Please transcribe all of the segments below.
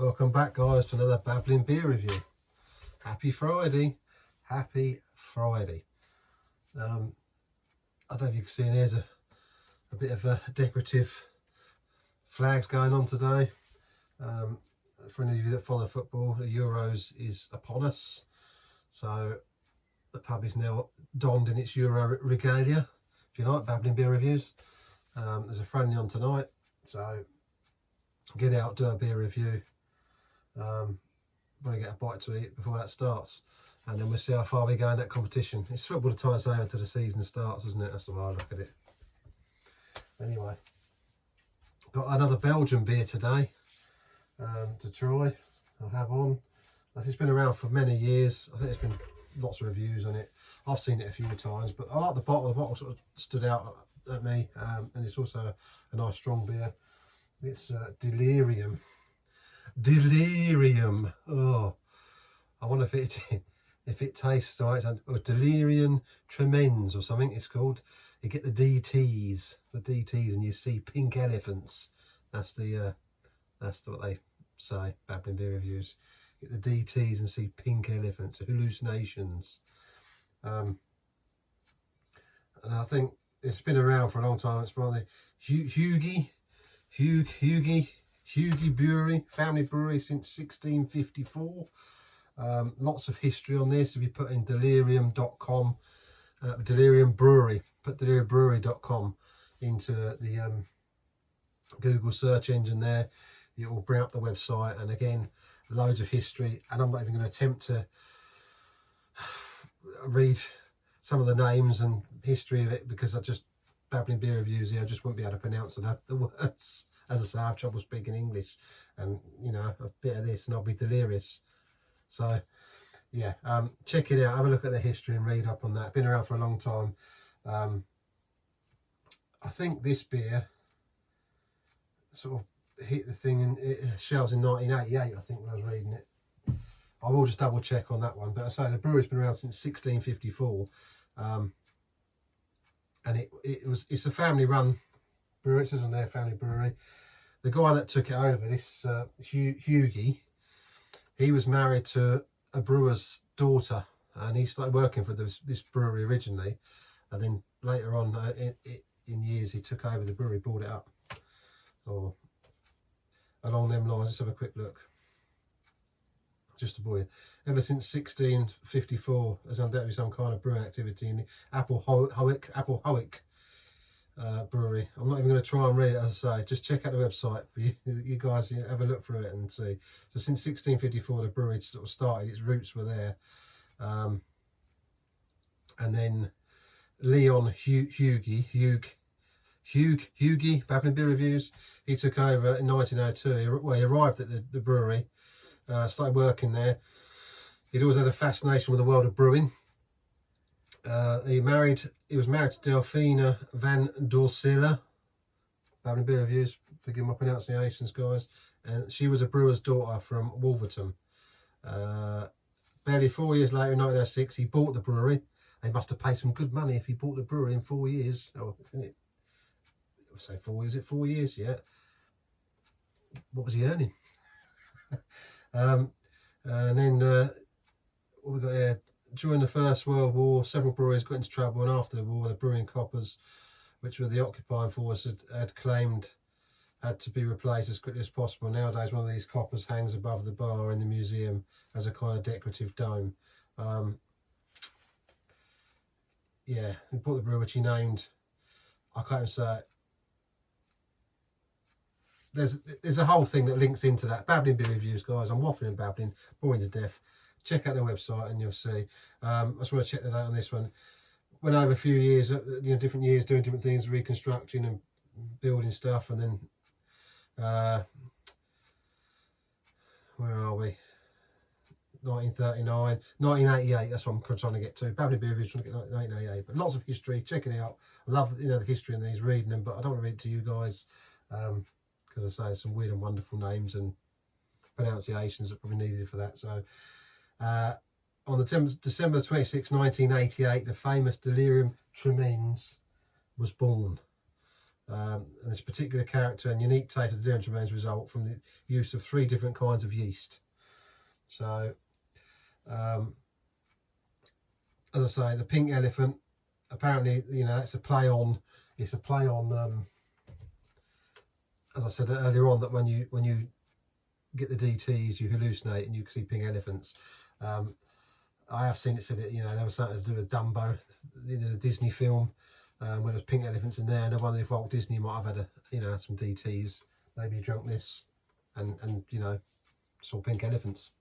Welcome back, guys, to another Babbling beer review. Happy Friday. Happy Friday. I don't know if you can see in here's a bit of a decorative flags going on today. For any of you that follow football, the Euros is upon us. So the pub is now donned in its Euro regalia, if you like, Babbling beer reviews. There's a friendly on tonight, so get out, do a beer review. Want to get a bite to eat before that starts, and then we'll see how far we go in that competition. It's football to tie us over to the season starts, isn't it? That's the way I look at it. Anyway, got another Belgian beer today to try. I'll have on. It's been around for many years. I think there's been lots of reviews on it. I've seen it a few times, but I like the bottle. The bottle sort of stood out at me, and it's also a nice strong beer. It's delirium. Delirium. Oh, I wonder if it tastes right. Or delirium tremens or something. It's called. You get the DTs, and you see pink elephants. That's what they say. Babbling beer reviews. Get the DTs and see pink elephants, hallucinations. And I think it's been around for a long time. It's by the Hugie Brewery, family brewery since 1654. Lots of history on this. If you put in delirium.com, delirium brewery, put deliriumbrewery.com into the Google search engine there, it will bring up the website, and again, loads of history. And I'm not even going to attempt to read some of the names and history of it, because I just, Babbling beer reviews here, I just won't be able to pronounce the words. As I say, I have trouble speaking English, and you know, a bit of this and I'll be delirious. So yeah, check it out, have a look at the history and read up on that. Been around for a long time. I think this beer sort of hit the thing in shelves in 1988, I think, when I was reading it. I will just double check on that one, but I say the brewery's been around since 1654, and it's a family run brewery. It says on their family brewery. The guy that took it over, this Hugie, he was married to a brewer's daughter, and he started working for this brewery originally, and then later on in years he took over the brewery, bought it up, or along them lines. Let's have a quick look. Just a boy. Ever since 1654, there's undoubtedly some kind of brewing activity in the Applehowick brewery. I'm not even going to try and read it, as I say. Just check out the website for you guys. Have a look through it and see. So since 1654, the brewery sort of started. Its roots were there, and then Leon Hugie, Babbling beer reviews. He took over in 1902. Well, he arrived at the brewery. Started working there. He'd always had a fascination with the world of brewing. He was married to Delphina van Dorsila. Babbling beer reviews, forgive my pronunciations, guys. And she was a brewer's daughter from Wolverton. Barely 4 years later, in 1906, he bought the brewery. They must have paid some good money if he bought the brewery in 4 years. Oh, isn't it? I'll say 4 years. Is it 4 years yet? What was he earning? And then what we got here, during the First World War, several breweries got into trouble, and after the war, the brewing coppers, which were the occupying force, had claimed had to be replaced as quickly as possible. Nowadays, one of these coppers hangs above the bar in the museum as a kind of decorative dome. Yeah, he bought the brewery, which he named, I can't even say it. There's a whole thing that links into that. Babbling beer reviews, guys. I'm waffling and babbling, boring to death. Check out their website and you'll see. I just want to check that out on this one. Went over a few years, different years, doing different things, reconstructing and building stuff, and then where are we? 1939, 1988. That's what I'm trying to get to. Babbling beer reviews, trying to get 1988. But lots of history. Check it out. I love the history in these, reading them, but I don't want to read it to you guys. Because I say some weird and wonderful names and pronunciations that probably needed for that. So on the December 26, 1988, the famous delirium tremens was born. And this particular character and unique taste of the delirium tremens result from the use of 3 different kinds of yeast. So, as I say, the pink elephant, apparently, you know, it's a play on, as I said earlier on, that when you get the DTs, you hallucinate and you can see pink elephants. I have seen it said that, you know, there was something to do with Dumbo, you know, the Disney film, where there's pink elephants in there, and I wonder if Walt Disney might have had a, you know, some DTs, maybe drunk this, and you know, saw pink elephants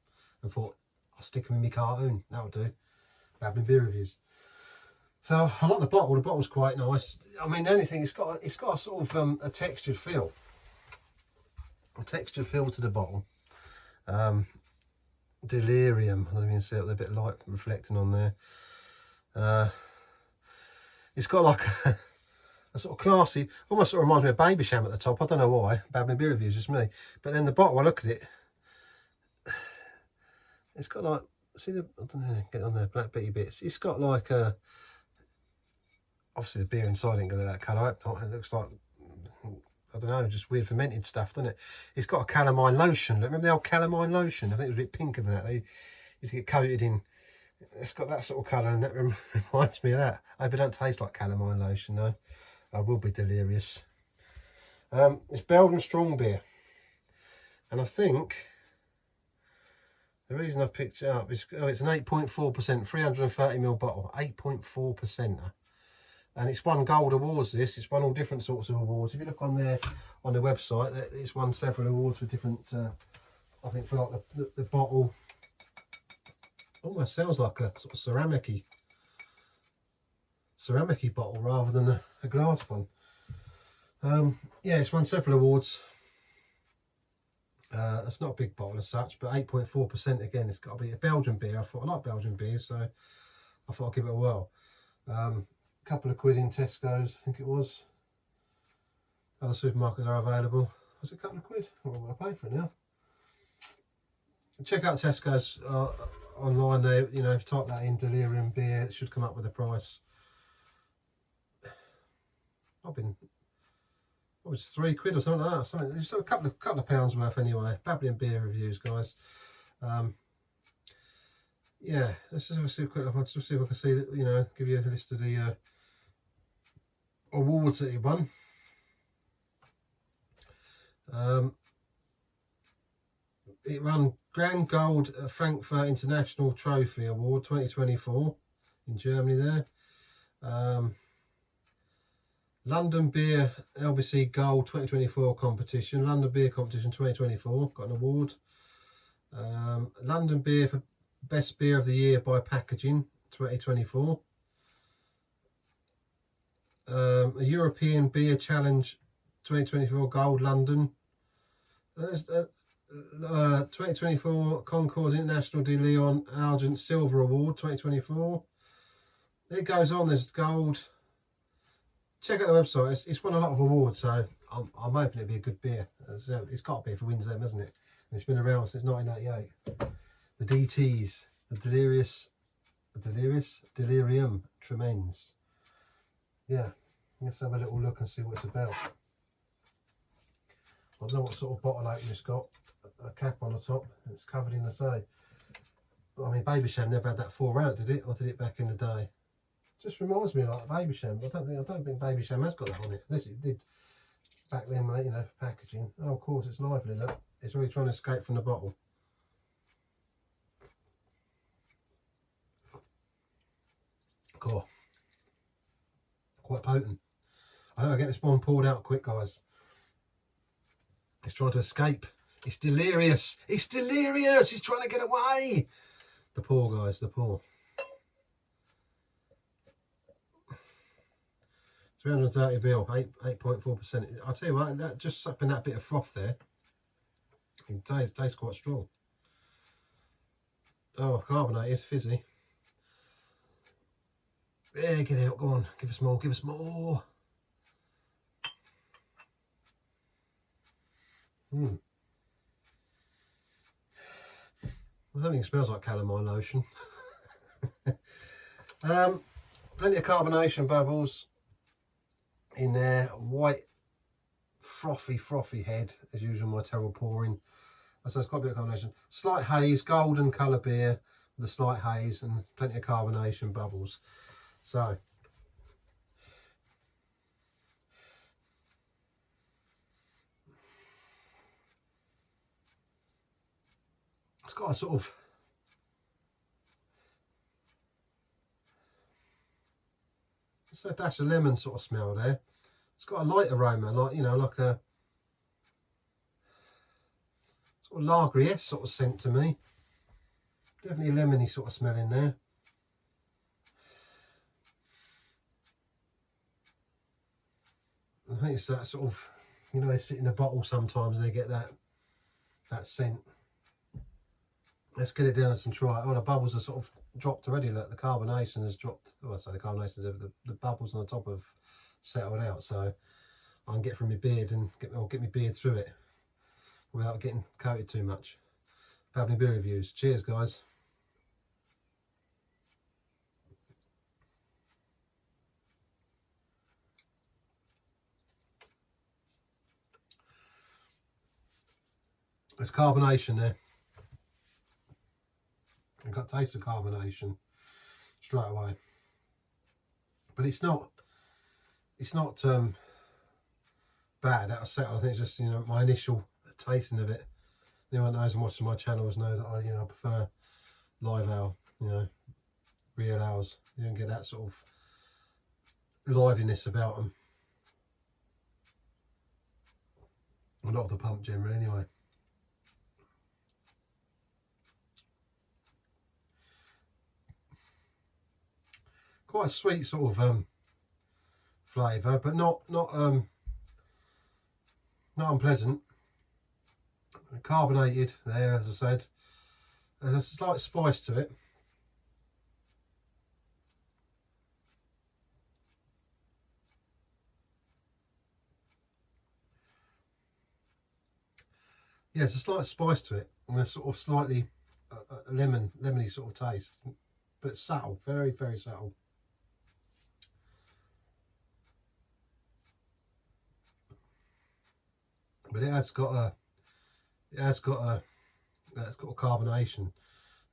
and thought, I'll stick them in my cartoon, that'll do. Babbling beer reviews. So I like the bottle. The bottle's quite nice. I mean, the only thing, it's got a sort of a textured feel. A textured feel to the bottle. Delirium. I don't even see it. There's a bit of light reflecting on there. It's got like a sort of classy, almost sort of reminds me of Baby Sham at the top. I don't know why. Babbling beer reviews, just me. But then the bottle, I look at it. It's got like, see the, I don't know, get on there, black bitty bits. It's got like a, obviously the beer inside ain't gonna that colour. It looks like, I don't know, just weird fermented stuff, doesn't it? It's got a calamine lotion. Remember the old calamine lotion? I think it was a bit pinker than that. They used to get coated in. It's got that sort of colour, and that reminds me of that. I hope it don't taste like calamine lotion though. I will be delirious. It's Belgian strong beer, and I think the reason I picked it up is it's an 8.4%, 330ml bottle, 8.4%. And it's won gold awards, this. It's won all different sorts of awards. If you look on there, on the website, it's won several awards for different, I think for like the bottle. Almost sounds like a sort of ceramic-y bottle rather than a glass one. Yeah, it's won several awards. It's not a big bottle as such, but 8.4% again. It's got to be a Belgian beer. I thought I like Belgian beers, so I thought I'd give it a whirl. Couple of quid in Tesco's, I think it was. Other supermarkets are available. Was it a couple of quid? What will I pay for it now? Check out Tesco's online there. You know, if you type that in, delirium beer, it should come up with a price. It was 3 quid or something like that. Something, just a couple of pounds worth anyway. Babbling beer reviews, guys. Yeah, let's just see a quick look. Let's see if I can see that, you know, give you a list of the awards that he won. It won Grand Gold Frankfurt International Trophy Award 2024 in Germany there. London Beer LBC Gold 2024 competition, London Beer Competition 2024, got an award. London Beer for Best Beer of the Year by Packaging 2024. A European Beer Challenge 2024 Gold London. There's 2024 Concours International de Lyon Argent Silver Award 2024. It goes on, there's gold. Check out the website. It's won a lot of awards, so I'm hoping it'll be a good beer. It's got to be if it wins them, hasn't it? And it's been around since 1988. The DTs, the delirium tremens. Yeah, let's have a little look and see what it's about. I don't know what sort of bottle opener it's got. A cap on the top. It's covered in, I mean, Baby Sham never had that 4 out, did it? Or did it back in the day? Just reminds me of like Baby Sham. I don't think Baby Sham has got that on it. Unless it did back then, mate, you know, packaging. Oh, of course, it's lively, look. It's really trying to escape from the bottle. Cool. Quite potent. I hope I get this one poured out quick, guys. It's trying to escape. It's delirious. It's delirious. It's trying to get away. The pour, guys, the pour. 330ml, 8.4%. I'll tell you what, that just sucking that bit of froth there. It tastes quite strong. Oh, carbonated, fizzy. Yeah, get out, go on. Give us more, give us more. I don't think it smells like calamine lotion. Plenty of carbonation bubbles in there. White frothy head as usual. My terrible pouring. So it's quite a bit of combination. Slight haze, golden colour beer with a slight haze and plenty of carbonation bubbles. So it's got a sort of a dash of lemon sort of smell there. It's got a light aroma, like, you know, like a sort of lager sort of scent to me. Definitely a lemony sort of smell in there. I think it's that sort of, you know, they sit in a bottle sometimes and they get that scent. Let's get it down and try it. Oh, the bubbles are sort of dropped already. Look, the carbonation has dropped. Oh, I say the carbonation, the bubbles on the top have settled out. So I can get from my beard and get my beard through it without getting coated too much. Babbling beer reviews. Cheers, guys. There's carbonation there. I got a taste of carbonation straight away, but it's not bad. That'll settle. I think it's just, you know, my initial tasting of it. Anyone knows and watching my channels knows that I prefer live ale, you know, real ales. You don't get that sort of liveliness about them. Well, not of the pump generally, anyway. Quite a sweet sort of flavour, but not unpleasant. Carbonated there, as I said. There's a slight spice to it. Yeah, there's a slight spice to it, and a sort of slightly lemony sort of taste, but subtle, very, very subtle. But it has got a carbonation.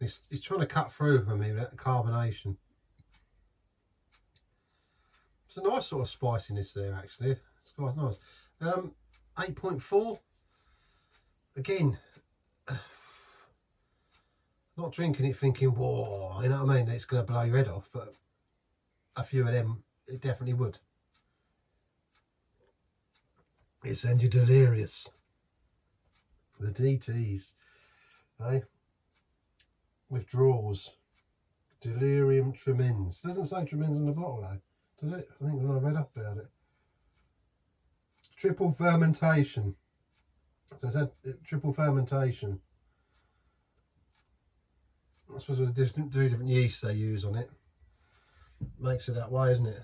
It's trying to cut through for me with that carbonation. It's a nice sort of spiciness there, actually. It's quite nice. 8.4. Again, not drinking it thinking, whoa, you know what I mean? It's going to blow your head off, but a few of them, it definitely would. It sends you delirious. The DTs, eh? Withdrawals. Delirium tremens. Doesn't say tremens on the bottle though, does it? I think when I read up about it. Triple fermentation. So it said triple fermentation. I suppose there's different yeast they use on it. Makes it that way, isn't it?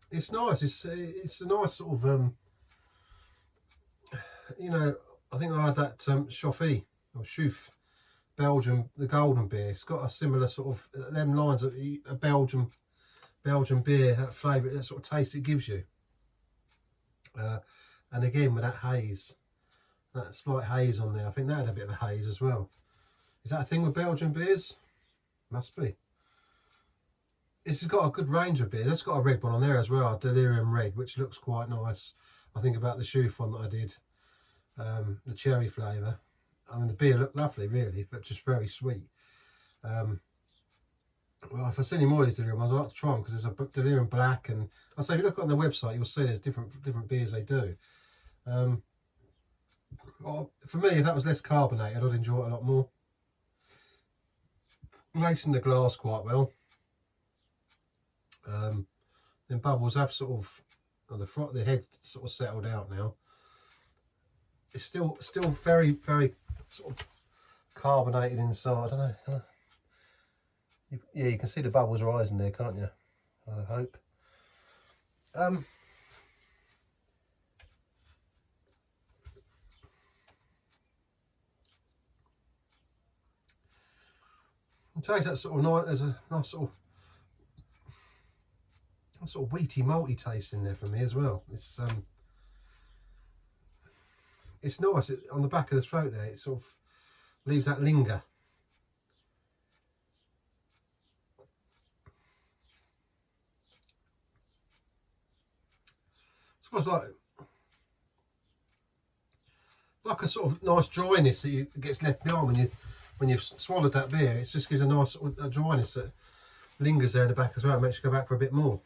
It's nice. It's a nice sort of you know, I think I had that Choffee or Chouf Belgium, the golden beer. It's got a similar sort of them lines of a Belgian beer, that flavour, that sort of taste it gives you. And again with that haze, that slight haze on there. I think that had a bit of a haze as well. Is that a thing with Belgian beers? Must be. This has got a good range of beer. That's got a red one on there as well, Delirium Red, which looks quite nice. I think about the Chouf one that I did, the cherry flavour. I mean, the beer looked lovely, really, but just very sweet. Well, if I see any more of these Delirium ones, I'd like to try them because there's a Delirium Black, and I say if you look on their website, you'll see there's different beers they do. Well, for me, if that was less carbonated, I'd enjoy it a lot more. Lacing the glass quite well. Then bubbles have sort of, on the front, the head's sort of settled out now. It's still very, very sort of carbonated inside. I don't know. Yeah, you can see the bubbles rising there, can't you? I hope. It tastes that sort of nice. There's a nice sort of wheaty malty taste in there for me as well. It's nice. On the back of the throat there, it sort of leaves that linger. It's almost like a sort of nice dryness that gets left behind when you've swallowed that beer. It just gives a nice sort of dryness that lingers there in the back as well. It makes you go back for a bit more.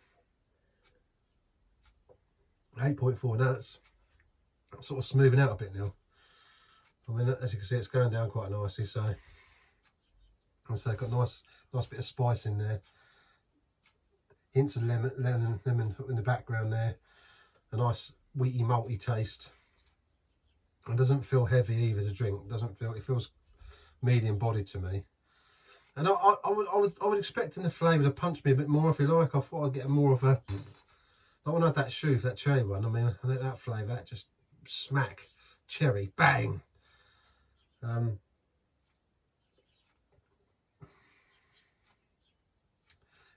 8.4. Now that's sort of smoothing out a bit now. I mean, as you can see, it's going down quite nicely. So, and so got nice bit of spice in there. Hints of lemon in the background there. A nice wheaty malty taste. It doesn't feel heavy either to drink. It feels medium bodied to me. And I would expect in the flavour to punch me a bit more if you like. I thought I'd get more of a. I want to have that shoof, that cherry one. I mean, I think that flavour, that just smack cherry, bang.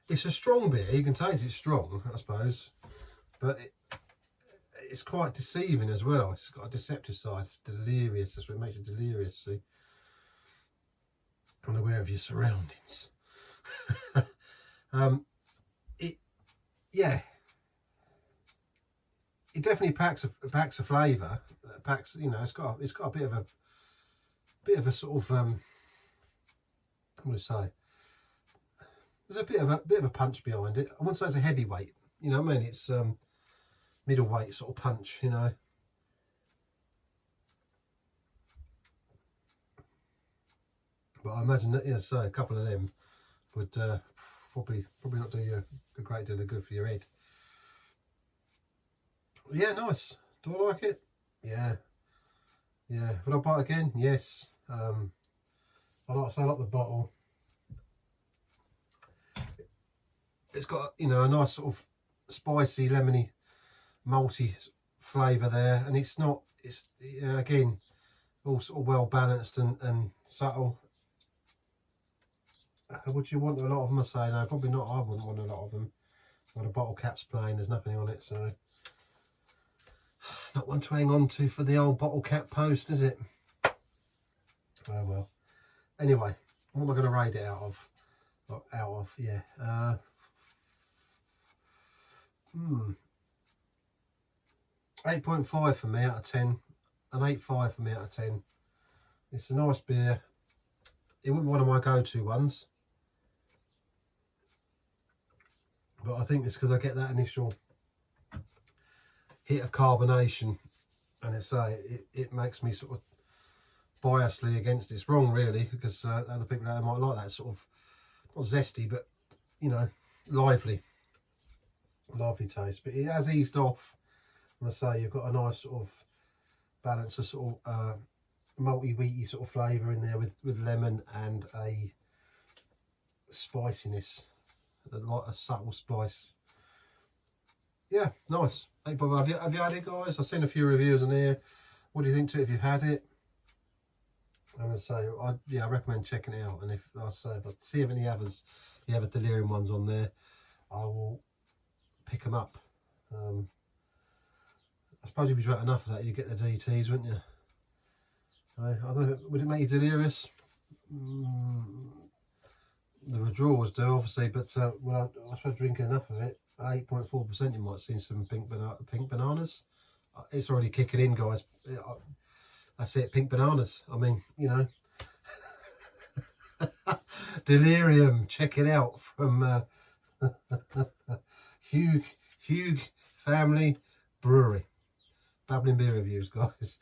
It's a strong beer. You can taste it's strong, I suppose, but it's quite deceiving as well. It's got a deceptive side. It's delirious. That's what makes it delirious. See, unaware of your surroundings. It definitely packs a flavour. Packs, you know, it's got a bit of a sort of what do I say? There's a bit of a punch behind it. I wouldn't say it's a heavyweight. You know what I mean? It's middleweight sort of punch. You know. But I imagine that, yeah, so a couple of them would probably not do you a great deal of good for your head. Yeah, nice. Do I like it? Yeah. Would I buy it again? Yes. I like the bottle. It's got, you know, a nice sort of spicy, lemony, malty flavour there, and it's again all sort of well balanced and subtle. Would you want a lot of them? I say no, probably not. I wouldn't want a lot of them. When the bottle cap's plain, there's nothing on it, so not one to hang on to for the old bottle cap post, is it? Oh well. Anyway, what am I going to rate it out of? Yeah. 8.5 for me out of 10. An 8.5 for me out of 10. It's a nice beer. It wouldn't be one of my go-to ones, but I think it's because I get that initial hit of carbonation, and it makes me sort of biasly against it. It's wrong really, because other people out there might like that sort of, not zesty, but you know, lively taste. But it has eased off, and I say you've got a nice sort of balance of sort of malty wheaty sort of flavour in there with lemon and a spiciness, a subtle spice. Yeah, nice. 8.5. Have you had it, guys? I've seen a few reviews on here. What do you think to it if you've had it? I'm going to say, I recommend checking it out. And if I see if any others, the other delirium ones on there, I will pick them up. I suppose if you drank enough of that, you get the DTs, wouldn't you? I don't know, would it make you delirious? The withdrawals do, obviously, but well, I suppose drinking enough of it, 8.4%, you might see some pink bananas. It's already kicking in, guys. That's it, pink bananas. I mean, you know, delirium. Check it out from Hugh Family Brewery. Babbling beer reviews, guys.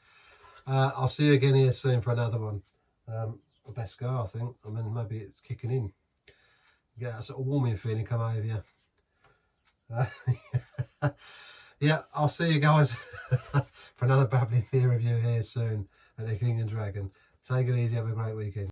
I'll see you again here soon for another one. The best go, I think. I mean, maybe it's kicking in. You get that sort of warming feeling come over you. Yeah, I'll see you guys for another Babbling beer review here soon at the King and Dragon. Take it easy, have a great weekend.